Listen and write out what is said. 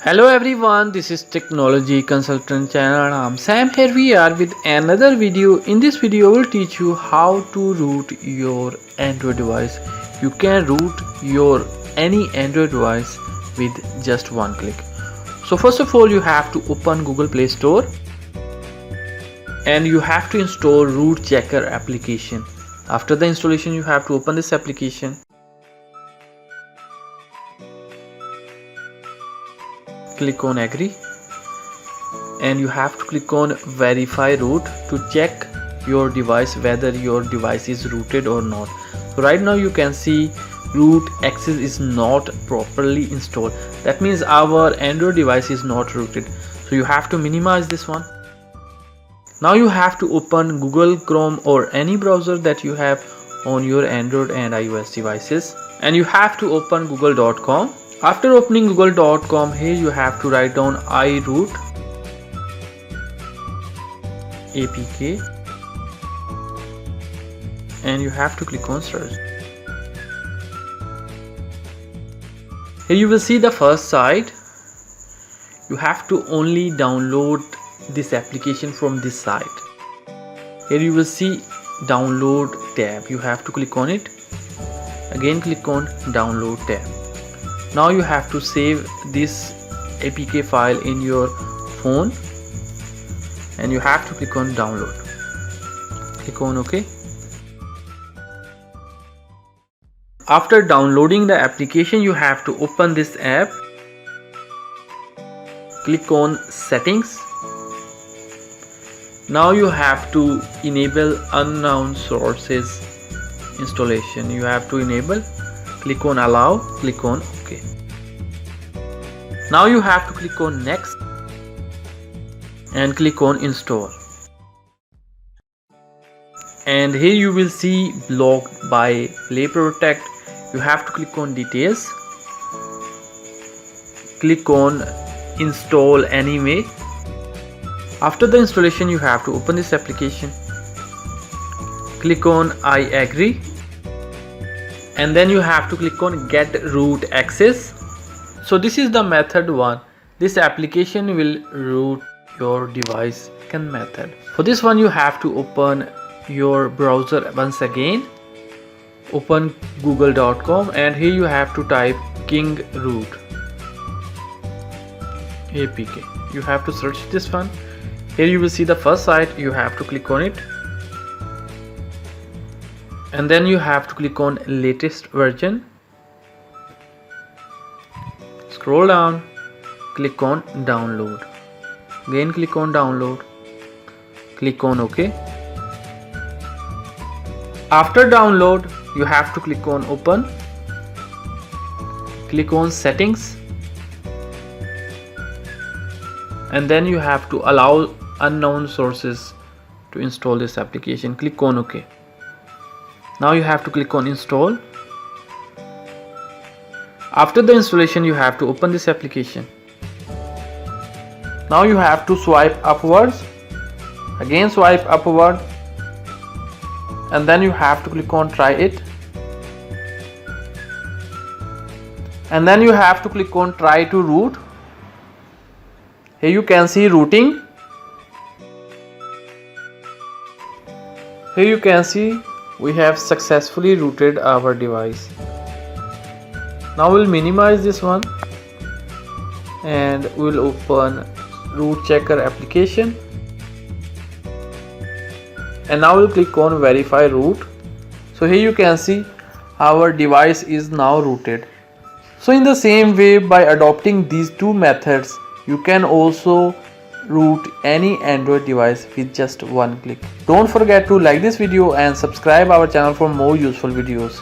Hello everyone, this is Technology Consultant channel. I'm Sam. Here we are with another video. In this video, I will teach you how to root your Android device. You can root your any Android device with just one click. So first of all, you have to open Google Play Store and you have to install Root Checker application. After the installation, you have to open this application. Click on agree and you have to click on verify root to check your device whether your device is rooted or not. So right now you can see root access is not properly installed. That means our Android device is not rooted. So you have to minimize this one. Now you have to open Google Chrome or any browser that you have on your Android and iOS devices, and you have to open google.com. After opening google.com, here you have to write down iRoot APK and you have to click on search. Here you will see the first site. You have to only download this application from this site. Here you will see download tab. You have to click on it. Again click on download tab. Now you have to save this APK file in your phone and you have to click on download. Click on OK. After downloading the application, you have to open this app. Click on settings. Now you have to enable unknown sources installation. You have to enable. Click on allow, click on OK. Now you have to click on next and click on install. And here you will see blocked by Play Protect. You have to click on details. Click on install anyway. After the installation, you have to open this application. Click on I agree. And then you have to click on get root access. So this is the method 1. This application will root your device. Second method. For this one, you have to open your browser once again. Open google.com and here you have to type king root APK. You have to search this one. Here you will see the first site. You have to click on it. And then you have to click on latest version. Scroll down, click on download. Again click on download. Click on OK. After download, you have to click on open. Click on settings. And then you have to allow unknown sources to install this application. Click on OK. Now you have to click on install. After the installation, you have to open this application. Now you have to swipe upwards. Again swipe upward. And then you have to click on try it. And then you have to click on try to root. Here you can see rooting. Here you can see we have successfully rooted our device. Now we'll minimize this one and we'll open root checker application. And now we'll click on verify root. So here you can see our device is now rooted. So in the same way, by adopting these two methods, you can also root any Android device with just one click. Don't forget to like this video and subscribe our channel for more useful videos.